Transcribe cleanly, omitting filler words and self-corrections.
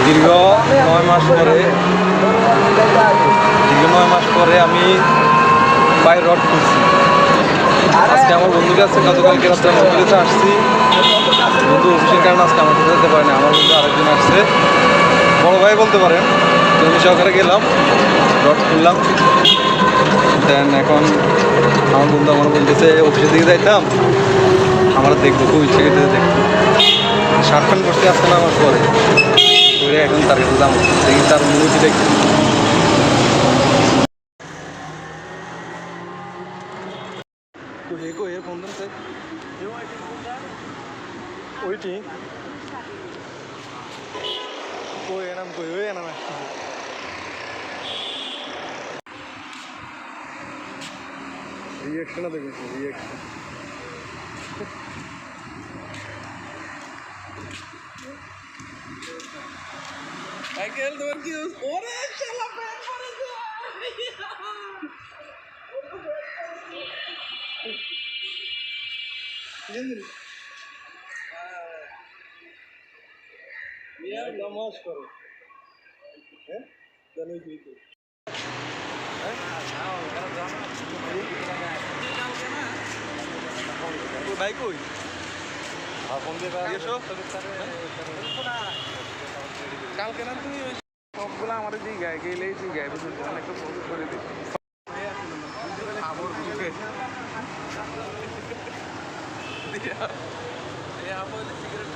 দীর্ঘ 9 মাস পরে আমি বাই রড খুলছি। আজকে আমার বন্ধুর কাছে গতকালকে রাত্রে আমার বন্ধুর কাছে আসছি। বন্ধু অফিসের কারণে আজকে আমার সাথে যেতে পারে না। আমার বন্ধু আরেকজন আসছে, বড় ভাই বলতে পারেন। তো আমি সহকারে গেলাম, রড খুললাম। দেন এখন আমার বন্ধু আমার বলতেছে অফিসের দিকে যাইতাম, আমরা দেখবো, খুব ইচ্ছে করতে দেখবো। শার্ট প্যান্ট করতে আসছে না আমার পরে, এখন তার কাছে যাবো, দেখি তার অনুভূতি দেখি। রিয়াকশন দেখেছি, রিয়াকশন সাইকেল তোমার কি ওরে শালা প্যান পড়েছে। ইয়ার নমাজ করো, হ্যাঁ জানোই কি তো ভাই কই কালকে না তুমি সবগুলো আমাদের যে গায়ে গেলেই তুই গায়ে বসে অনেকটা ফোকাস করে দিই। সিগারেট